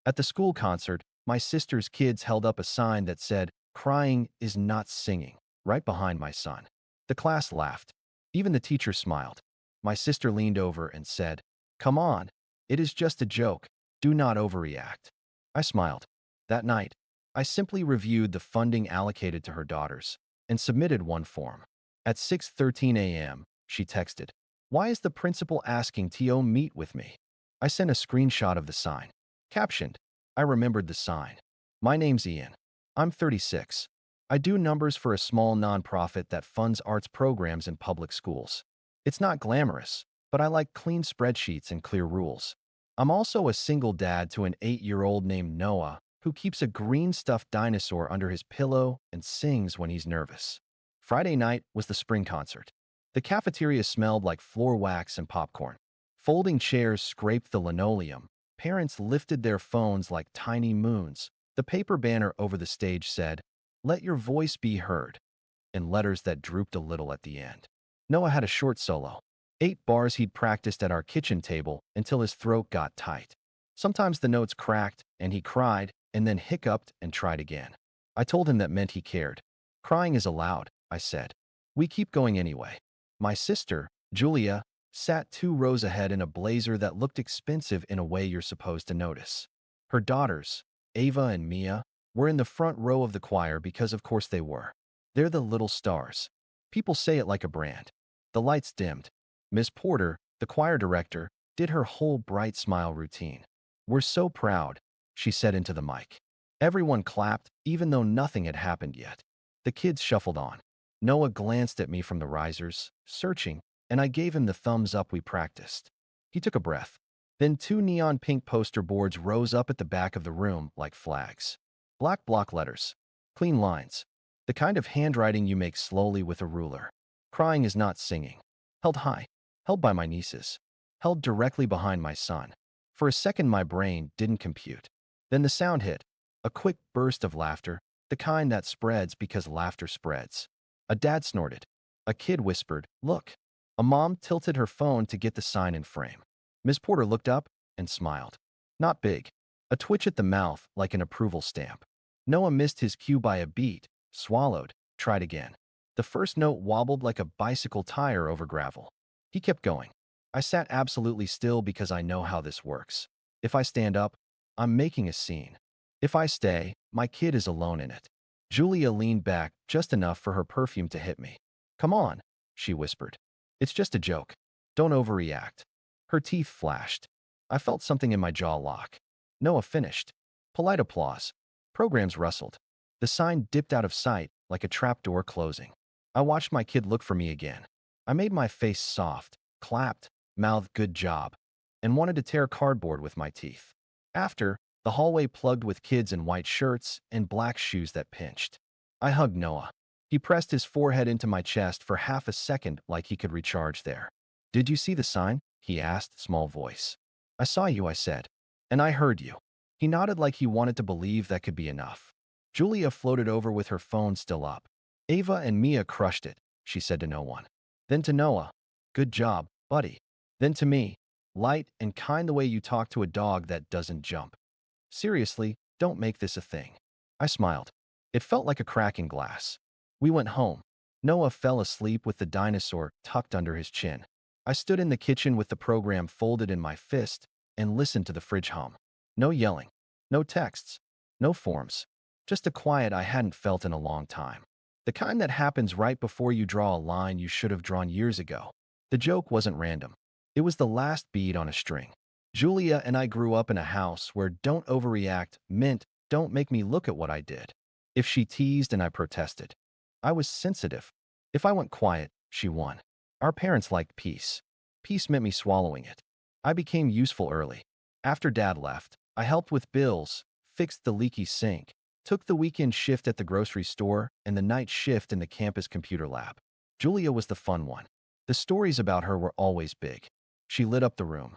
At the school concert, my sister's kids held up a sign that said, "Crying is not singing," right behind my son. The class laughed. Even the teacher smiled. My sister leaned over and said, "Come on, it is just a joke. Do not overreact." I smiled. That night, I simply reviewed the funding allocated to her daughters and submitted one form. At 6:13 a.m., she texted, "Why is the principal asking TO meet with me?" I sent a screenshot of the sign. Captioned, I remembered the sign. "My name's Ian. I'm 36. I do numbers for a small nonprofit that funds arts programs in public schools. It's not glamorous, but I like clean spreadsheets and clear rules. I'm also a single dad to an 8-year-old named Noah who keeps a green stuffed dinosaur under his pillow and sings when he's nervous." Friday night was the spring concert. The cafeteria smelled like floor wax and popcorn. Folding chairs scraped the linoleum. Parents lifted their phones like tiny moons. The paper banner over the stage said, "Let your voice be heard," in letters that drooped a little at the end. Noah had a short solo. 8 bars he'd practiced at our kitchen table until his throat got tight. Sometimes the notes cracked, and he cried, and then hiccuped and tried again. I told him that meant he cared. "Crying is allowed," I said. "We keep going anyway." My sister, Julia, sat 2 rows ahead in a blazer that looked expensive in a way you're supposed to notice. Her daughters, Ava and Mia, were in the front row of the choir because of course they were. They're the little stars. People say it like a brand. The lights dimmed. Miss Porter, the choir director, did her whole bright smile routine. "We're so proud," she said into the mic. Everyone clapped, even though nothing had happened yet. The kids shuffled on. Noah glanced at me from the risers, searching, and I gave him the thumbs up we practiced. He took a breath. Then 2 neon pink poster boards rose up at the back of the room like flags. Black block letters. Clean lines. The kind of handwriting you make slowly with a ruler. "Crying is not singing." Held high. Held by my nieces. Held directly behind my son. For a second my brain didn't compute. Then the sound hit. A quick burst of laughter, the kind that spreads because laughter spreads. A dad snorted. A kid whispered, "Look." A mom tilted her phone to get the sign in frame. Miss Porter looked up and smiled. Not big. A twitch at the mouth like an approval stamp. Noah missed his cue by a beat, swallowed, tried again. The first note wobbled like a bicycle tire over gravel. He kept going. I sat absolutely still because I know how this works. If I stand up, I'm making a scene. If I stay, my kid is alone in it. Julia leaned back just enough for her perfume to hit me. "Come on," she whispered. "It's just a joke. Don't overreact." Her teeth flashed. I felt something in my jaw lock. Noah finished. Polite applause. Programs rustled. The sign dipped out of sight like a trapdoor closing. I watched my kid look for me again. I made my face soft, clapped, mouthed "good job," and wanted to tear cardboard with my teeth. After, the hallway plugged with kids in white shirts and black shoes that pinched. I hugged Noah. He pressed his forehead into my chest for half a second like he could recharge there. "Did you see the sign?" he asked, small voice. "I saw you," I said. "And I heard you." He nodded like he wanted to believe that could be enough. Julia floated over with her phone still up. "Ava and Mia crushed it," she said to no one. Then to Noah, "Good job, buddy." Then to me, "Light and kind the way you talk to a dog that doesn't jump. Seriously, don't make this a thing." I smiled. It felt like a crack in glass. We went home. Noah fell asleep with the dinosaur tucked under his chin. I stood in the kitchen with the program folded in my fist and listened to the fridge hum. No yelling. No texts. No forms. Just a quiet I hadn't felt in a long time. The kind that happens right before you draw a line you should have drawn years ago. The joke wasn't random. It was the last bead on a string. Julia and I grew up in a house where "don't overreact" meant "don't make me look at what I did." If she teased and I protested, I was sensitive. If I went quiet, she won. Our parents liked peace. Peace meant me swallowing it. I became useful early. After Dad left, I helped with bills, fixed the leaky sink, took the weekend shift at the grocery store and the night shift in the campus computer lab. Julia was the fun one. The stories about her were always big. She lit up the room.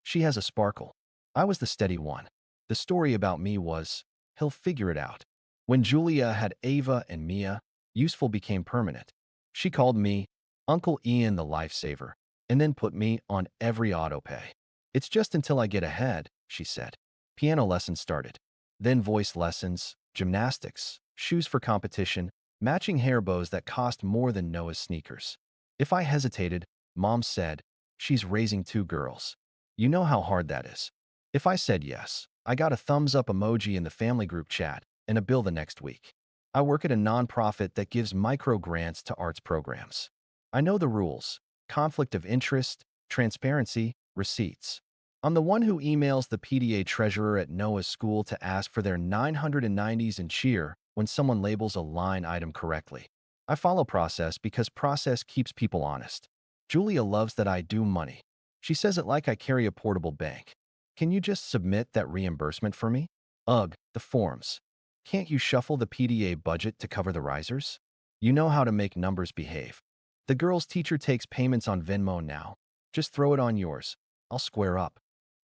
She has a sparkle. I was the steady one. The story about me was, he'll figure it out. When Julia had Ava and Mia, useful became permanent. She called me Uncle Ian the lifesaver, and then put me on every autopay. "It's just until I get ahead," she said. Piano lessons started. Then voice lessons, gymnastics, shoes for competition, matching hair bows that cost more than Noah's sneakers. If I hesitated, Mom said, "She's raising two girls. You know how hard that is." If I said yes, I got a thumbs up emoji in the family group chat and a bill the next week. I work at a nonprofit that gives micro grants to arts programs. I know the rules: conflict of interest, transparency, receipts. I'm the one who emails the PTA treasurer at Noah's school to ask for their 990s and cheer when someone labels a line item correctly. I follow process because process keeps people honest. Julia loves that I do money. She says it like I carry a portable bank. "Can you just submit that reimbursement for me?" Ugh, the forms. Can't you shuffle the PTA budget to cover the risers? You know how to make numbers behave. The girl's teacher takes payments on Venmo now. Just throw it on yours. I'll square up.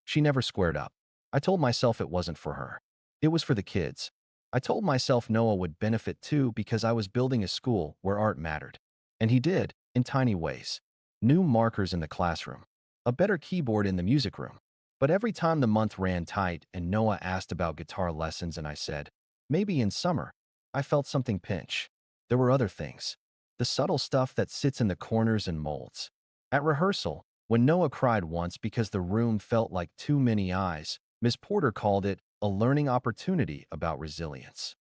She never squared up. I told myself it wasn't for her. It was for the kids. I told myself Noah would benefit too because I was building a school where art mattered. And he did, in tiny ways. New markers in the classroom. A better keyboard in the music room. But every time the month ran tight and Noah asked about guitar lessons and I said, "Maybe in summer," I felt something pinch. There were other things. The subtle stuff that sits in the corners and molds. At rehearsal, when Noah cried once because the room felt like too many eyes, Miss Porter called it a learning opportunity about resilience.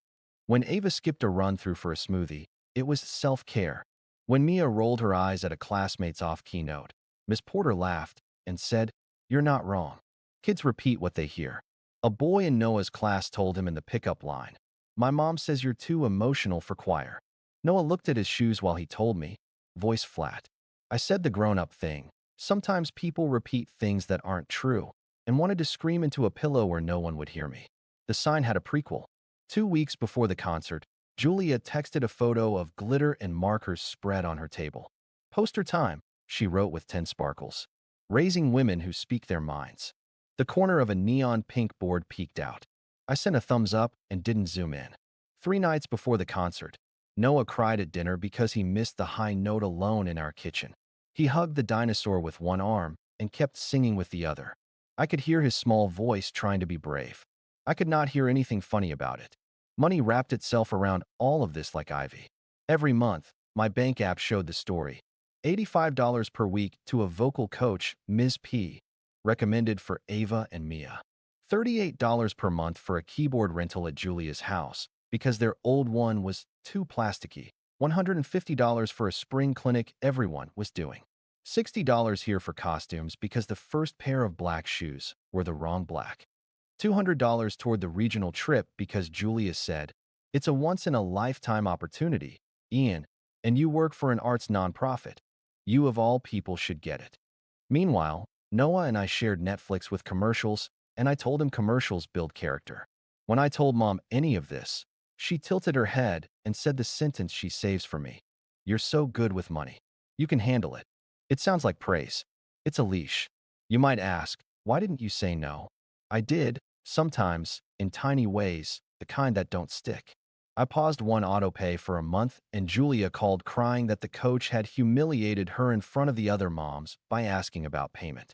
When Ava skipped a run-through for a smoothie, it was self-care. When Mia rolled her eyes at a classmate's off-key note, Miss Porter laughed and said, "You're not wrong." Kids repeat what they hear. A boy in Noah's class told him in the pickup line, "My mom says you're too emotional for choir." Noah looked at his shoes while he told me, voice flat. I said the grown-up thing. Sometimes people repeat things that aren't true, and wanted to scream into a pillow where no one would hear me. The sign had a prequel. 2 weeks before the concert, Julia texted a photo of glitter and markers spread on her table. "Poster time," she wrote with 10 sparkles. "Raising women who speak their minds." The corner of a neon pink board peeked out. I sent a thumbs up and didn't zoom in. 3 nights before the concert, Noah cried at dinner because he missed the high note alone in our kitchen. He hugged the dinosaur with one arm and kept singing with the other. I could hear his small voice trying to be brave. I could not hear anything funny about it. Money wrapped itself around all of this like ivy. Every month, my bank app showed the story. $85 per week to a vocal coach, Ms. P, recommended for Ava and Mia. $38 per month for a keyboard rental at Julia's house because their old one was too plasticky. $150 for a spring clinic everyone was doing. $60 here for costumes because the first pair of black shoes were the wrong black. $200 toward the regional trip because Julia said, "It's a once-in-a-lifetime opportunity, Ian, and you work for an arts nonprofit. You of all people should get it." Meanwhile, Noah and I shared Netflix with commercials, and I told him commercials build character. When I told Mom any of this, she tilted her head and said the sentence she saves for me: "You're so good with money. You can handle it." It sounds like praise. It's a leash. You might ask, why didn't you say no? I did, sometimes, in tiny ways, the kind that don't stick. I paused one autopay for a month, and Julia called crying that the coach had humiliated her in front of the other moms by asking about payment.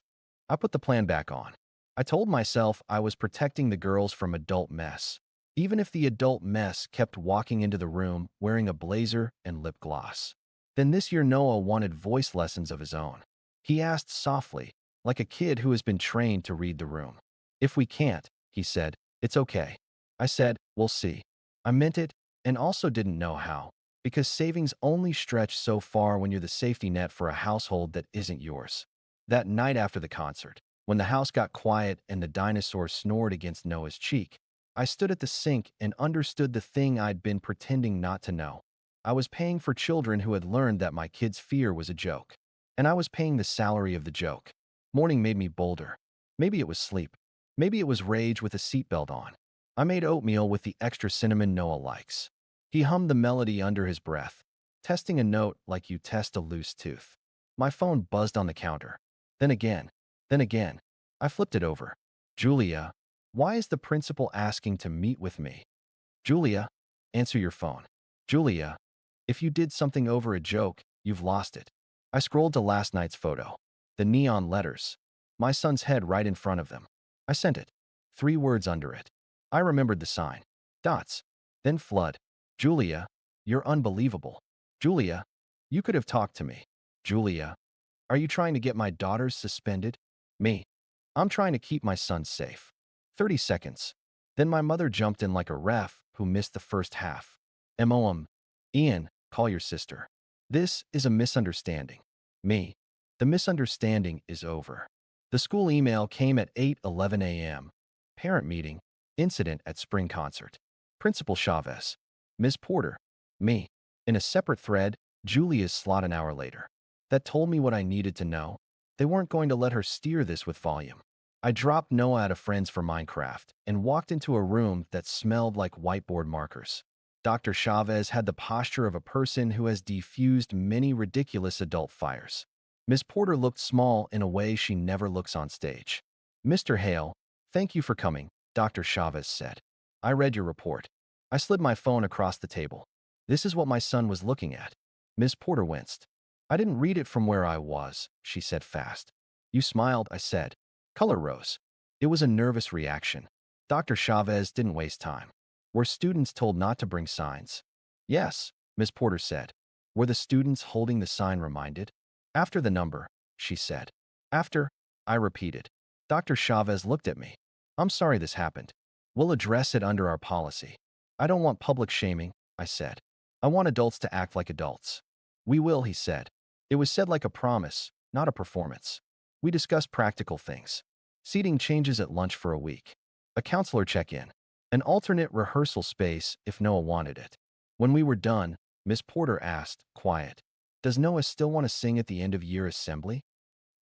I put the plan back on. I told myself I was protecting the girls from adult mess, even if the adult mess kept walking into the room wearing a blazer and lip gloss. Then this year Noah wanted voice lessons of his own. He asked softly, like a kid who has been trained to read the room. "If we can't," he said, "it's okay." I said, "We'll see." I meant it, and also didn't know how, because savings only stretch so far when you're the safety net for a household that isn't yours. That night after the concert, when the house got quiet and the dinosaur snored against Noah's cheek, I stood at the sink and understood the thing I'd been pretending not to know. I was paying for children who had learned that my kids' fear was a joke. And I was paying the salary of the joke. Morning made me bolder. Maybe it was sleep. Maybe it was rage with a seatbelt on. I made oatmeal with the extra cinnamon Noah likes. He hummed the melody under his breath, testing a note like you test a loose tooth. My phone buzzed on the counter. Then again. Then again. I flipped it over. "Julia, why is the principal asking to meet with me?" "Julia, answer your phone." "Julia, if you did something over a joke, you've lost it." I scrolled to last night's photo. The neon letters. My son's head right in front of them. I sent it. 3 words under it. I remembered the sign. Dots. Then flood. Julia, you're unbelievable. Julia, you could have talked to me. Julia, are you trying to get my daughters suspended? Me. I'm trying to keep my son safe. 30 seconds. Then my mother jumped in like a ref who missed the first half. MOM. Ian, call your sister. This is a misunderstanding. Me. The misunderstanding is over. The school email came at 8:11 a.m. Parent meeting. Incident at spring concert. Principal Chavez. Ms. Porter. Me. In a separate thread, Julia's slot an hour later. That told me what I needed to know. They weren't going to let her steer this with volume. I dropped Noah at a friend's for Minecraft and walked into a room that smelled like whiteboard markers. Dr. Chavez had the posture of a person who has defused many ridiculous adult fires. Ms. Porter looked small in a way she never looks on stage. Mr. Hale, thank you for coming, Dr. Chavez said. I read your report. I slid my phone across the table. This is what my son was looking at. Ms. Porter winced. I didn't read it from where I was, she said fast. You smiled, I said. Color rose. It was a nervous reaction. Dr. Chavez didn't waste time. Were students told not to bring signs? Yes, Ms. Porter said. Were the students holding the sign reminded? After the number, she said. After, I repeated. Dr. Chavez looked at me. I'm sorry this happened. We'll address it under our policy. I don't want public shaming, I said. I want adults to act like adults. We will, he said. It was said like a promise, not a performance. We discussed practical things. Seating changes at lunch for a week. A counselor check-in. An alternate rehearsal space if Noah wanted it. When we were done, Miss Porter asked, quiet, does Noah still want to sing at the end of year assembly?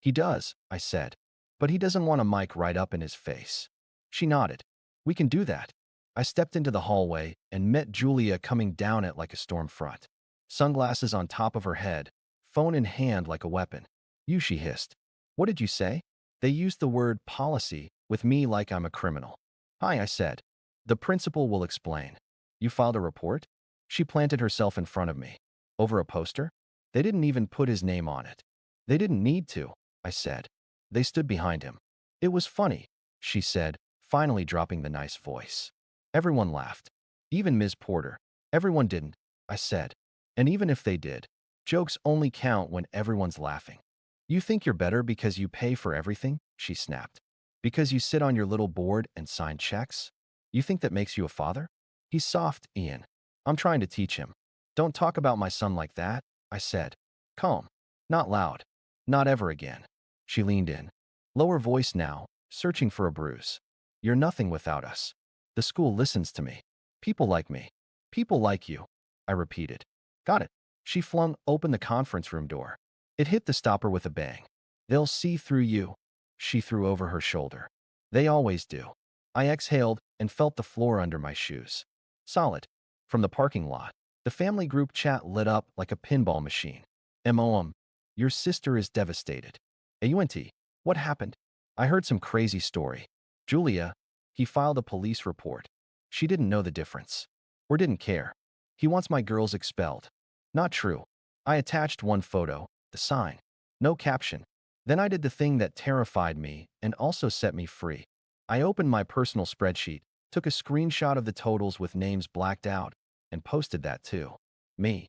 He does, I said. But he doesn't want a mic right up in his face. She nodded. We can do that. I stepped into the hallway and met Julia coming down it like a storm front. Sunglasses on top of her head, phone in hand like a weapon. You, she hissed. What did you say? They used the word policy with me like I'm a criminal. Hi, I said. The principal will explain. You filed a report? She planted herself in front of me. Over a poster? They didn't even put his name on it. They didn't need to, I said. They stood behind him. It was funny, she said, finally dropping the nice voice. Everyone laughed. Even Ms. Porter. Everyone didn't, I said. And even if they did, jokes only count when everyone's laughing. You think you're better because you pay for everything? She snapped. Because you sit on your little board and sign checks? You think that makes you a father? He's soft, Ian. I'm trying to teach him. Don't talk about my son like that, I said. Calm. Not loud. Not ever again. She leaned in. Lower voice now, searching for a bruise. You're nothing without us. The school listens to me. People like me. People like you, I repeated. Got it. She flung open the conference room door. It hit the stopper with a bang. They'll see through you, she threw over her shoulder. They always do. I exhaled and felt the floor under my shoes. Solid. From the parking lot, the family group chat lit up like a pinball machine. MOM, your sister is devastated. AUNT, what happened? I heard some crazy story. Julia, he filed a police report. She didn't know the difference. Or didn't care. He wants my girls expelled. Not true. I attached one photo, the sign. No caption. Then I did the thing that terrified me and also set me free. I opened my personal spreadsheet, took a screenshot of the totals with names blacked out, and posted that too. Me.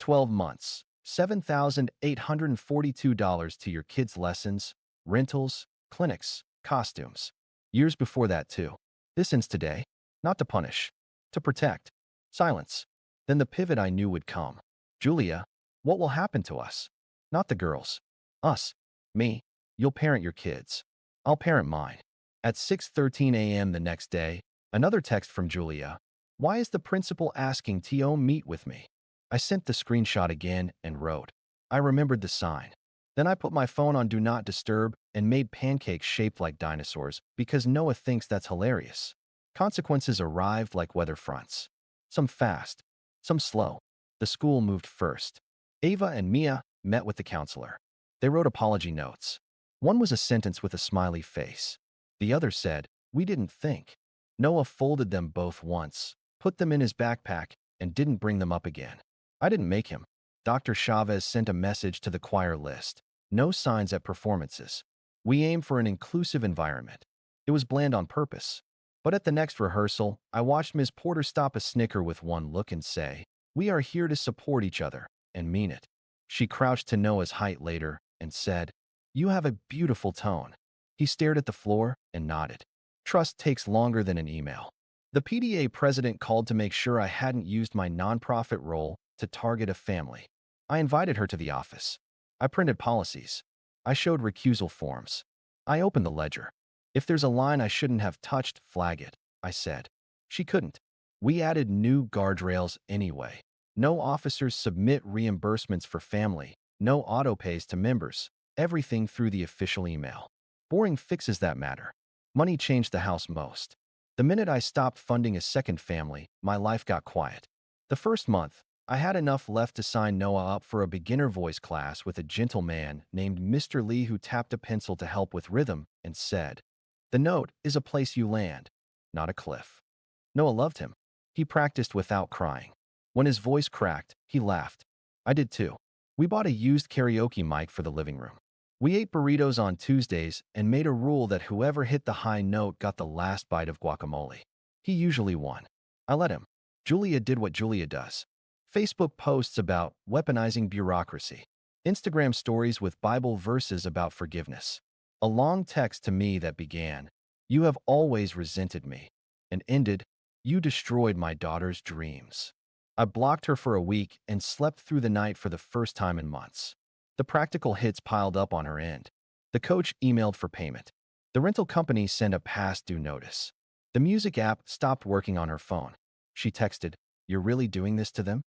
12 months. $7,842 to your kids' lessons, rentals, clinics, costumes. Years before that too. This ends today. Not to punish. To protect. Silence. Then the pivot I knew would come. Julia, what will happen to us? Not the girls. Us. Me. You'll parent your kids. I'll parent mine. At 6:13 a.m. the next day, another text from Julia. Why is the principal asking T.O. meet with me? I sent the screenshot again and wrote. I remembered the sign. Then I put my phone on Do Not Disturb and made pancakes shaped like dinosaurs because Noah thinks that's hilarious. Consequences arrived like weather fronts. Some fast, some slow. The school moved first. Ava and Mia met with the counselor. They wrote apology notes. One was a sentence with a smiley face. The other said, we didn't think. Noah folded them both once, put them in his backpack, and didn't bring them up again. I didn't make him. Dr. Chavez sent a message to the choir list. No signs at performances. We aim for an inclusive environment. It was bland on purpose. But at the next rehearsal, I watched Ms. Porter stop a snicker with one look and say, "We are here to support each other," and mean it. She crouched to Noah's height later and said, "You have a beautiful tone." He stared at the floor and nodded. Trust takes longer than an email. The PDA president called to make sure I hadn't used my nonprofit role to target a family. I invited her to the office. I printed policies. I showed recusal forms. I opened the ledger. "If there's a line I shouldn't have touched, flag it," I said. She couldn't. We added new guardrails anyway. No officers submit reimbursements for family. No auto-pays to members. Everything through the official email. Boring fixes that matter. Money changed the house most. The minute I stopped funding a second family, my life got quiet. The first month, I had enough left to sign Noah up for a beginner voice class with a gentleman named Mr. Lee who tapped a pencil to help with rhythm and said, "The note is a place you land, not a cliff." Noah loved him. He practiced without crying. When his voice cracked, he laughed. I did too. We bought a used karaoke mic for the living room. We ate burritos on Tuesdays and made a rule that whoever hit the high note got the last bite of guacamole. He usually won. I let him. Julia did what Julia does. Facebook posts about weaponizing bureaucracy. Instagram stories with Bible verses about forgiveness. A long text to me that began, "You have always resented me," and ended, "You destroyed my daughter's dreams." I blocked her for a week and slept through the night for the first time in months. The practical hits piled up on her end. The coach emailed for payment. The rental company sent a past due notice. The music app stopped working on her phone. She texted, "You're really doing this to them?"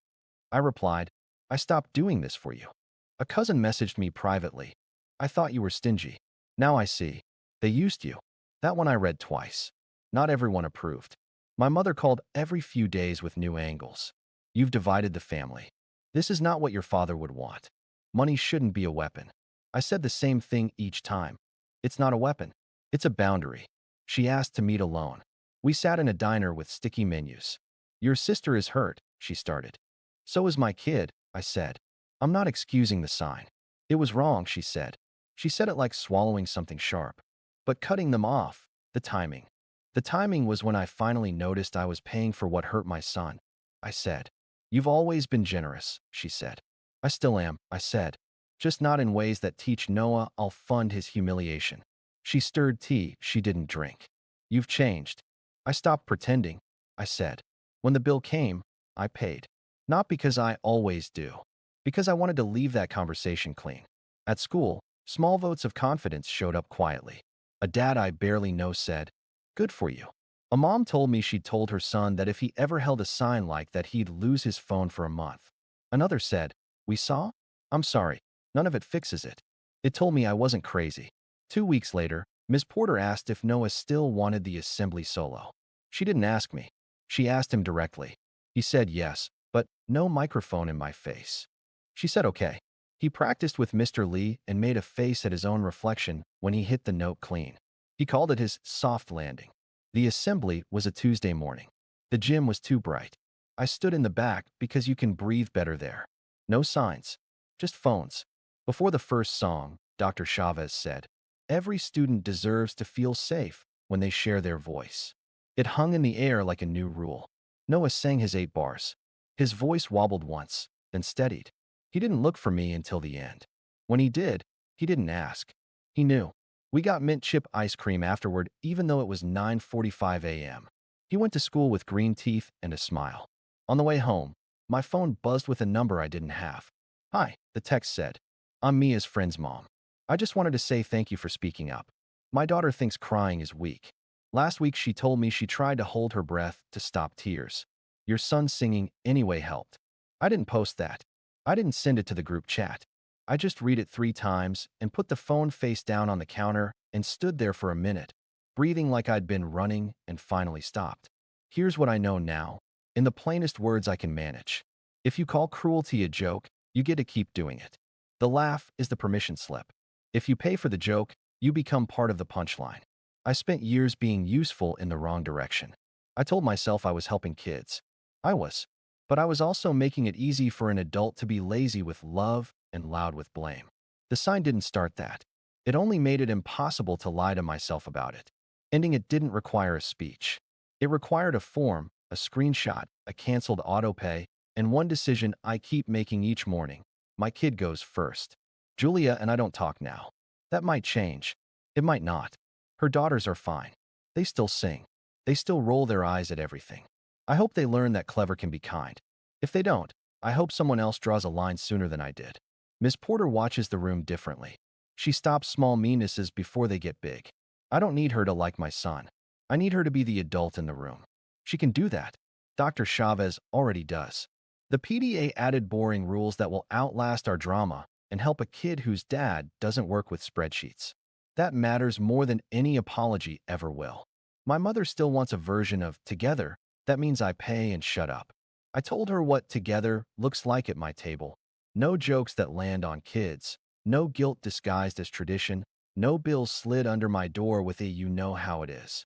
I replied, "I stopped doing this for you." A cousin messaged me privately, "I thought you were stingy. Now I see. They used you." That one I read twice. Not everyone approved. My mother called every few days with new angles. "You've divided the family. This is not what your father would want. Money shouldn't be a weapon." I said the same thing each time. "It's not a weapon. It's a boundary." She asked to meet alone. We sat in a diner with sticky menus. "Your sister is hurt," she started. "So is my kid," I said. I'm not excusing the sign. "It was wrong," she said. She said it like swallowing something sharp. But cutting them off, the timing. The timing was when I finally noticed I was paying for what hurt my son. I said, "You've always been generous," she said. "I still am," I said. "Just not in ways that teach Noah I'll fund his humiliation." She stirred tea she didn't drink. "You've changed." I stopped pretending, I said. When the bill came, I paid. Not because I always do. Because I wanted to leave that conversation clean. At school, small votes of confidence showed up quietly. A dad I barely know said, "Good for you." A mom told me she'd told her son that if he ever held a sign like that, he'd lose his phone for a month. Another said, "We saw? I'm sorry. None of it fixes it." It told me I wasn't crazy. 2 weeks later, Ms. Porter asked if Noah still wanted the assembly solo. She didn't ask me. She asked him directly. He said yes, but no microphone in my face. She said okay. He practiced with Mr. Lee and made a face at his own reflection when he hit the note clean. He called it his soft landing. The assembly was a Tuesday morning. The gym was too bright. I stood in the back because you can breathe better there. No signs, just phones. Before the first song, Dr. Chavez said, "Every student deserves to feel safe when they share their voice." It hung in the air like a new rule. Noah sang his 8 bars. His voice wobbled once, then steadied. He didn't look for me until the end. When he did, he didn't ask. He knew. We got mint chip ice cream afterward, even though it was 9:45 a.m. He went to school with green teeth and a smile. On the way home, my phone buzzed with a number I didn't have. "Hi," the text said. "I'm Mia's friend's mom. I just wanted to say thank you for speaking up. My daughter thinks crying is weak. Last week she told me she tried to hold her breath to stop tears. Your son singing anyway helped." I didn't post that. I didn't send it to the group chat. I just read it 3 times and put the phone face down on the counter and stood there for a minute, breathing like I'd been running, and finally stopped. Here's what I know now, in the plainest words I can manage. If you call cruelty a joke, you get to keep doing it. The laugh is the permission slip. If you pay for the joke, you become part of the punchline. I spent years being useful in the wrong direction. I told myself I was helping kids. I was. But I was also making it easy for an adult to be lazy with love and loud with blame. The sign didn't start that. It only made it impossible to lie to myself about it. Ending it didn't require a speech. It required a form, a screenshot, a canceled autopay, and one decision I keep making each morning. My kid goes first. Julia and I don't talk now. That might change. It might not. Her daughters are fine. They still sing. They still roll their eyes at everything. I hope they learn that clever can be kind. If they don't, I hope someone else draws a line sooner than I did. Miss Porter watches the room differently. She stops small meannesses before they get big. I don't need her to like my son. I need her to be the adult in the room. She can do that. Dr. Chavez already does. The PDA added boring rules that will outlast our drama and help a kid whose dad doesn't work with spreadsheets. That matters more than any apology ever will. My mother still wants a version of together that means I pay and shut up. I told her what together looks like at my table. No jokes that land on kids. No guilt disguised as tradition. No bills slid under my door with a you know how it is.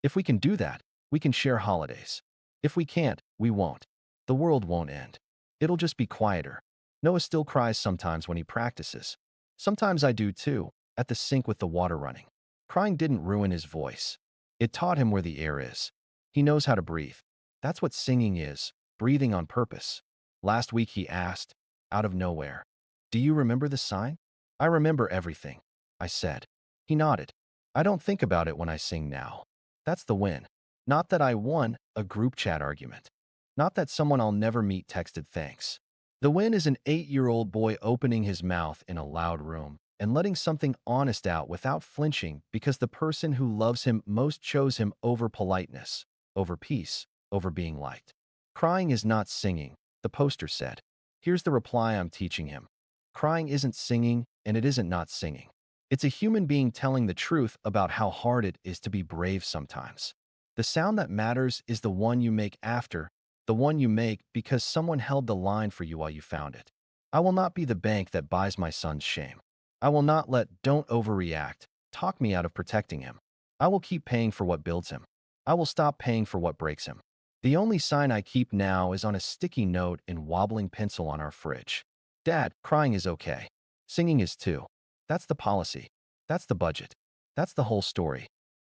If we can do that, we can share holidays. If we can't, we won't. The world won't end. It'll just be quieter. Noah still cries sometimes when he practices. Sometimes I do too, at the sink with the water running. Crying didn't ruin his voice. It taught him where the air is. He knows how to breathe. That's what singing is, breathing on purpose. Last week he asked, out of nowhere, "Do you remember the sign?" "I remember everything," I said. He nodded. I don't think about it when I sing now. That's the win. Not that I won a group chat argument. Not that someone I'll never meet texted thanks. The win is an 8-year-old boy opening his mouth in a loud room and letting something honest out without flinching because the person who loves him most chose him over politeness, over peace, over being liked. Crying is not singing, the poster said. Here's the reply I'm teaching him. Crying isn't singing, and it isn't not singing. It's a human being telling the truth about how hard it is to be brave sometimes. The sound that matters is the one you make after, the one you make because someone held the line for you while you found it. I will not be the bank that buys my son's shame. I will not let "don't overreact" talk me out of protecting him. I will keep paying for what builds him. I will stop paying for what breaks him. The only sign I keep now is on a sticky note in wobbling pencil on our fridge. Dad, crying is okay. Singing is too. That's the policy. That's the budget. That's the whole story.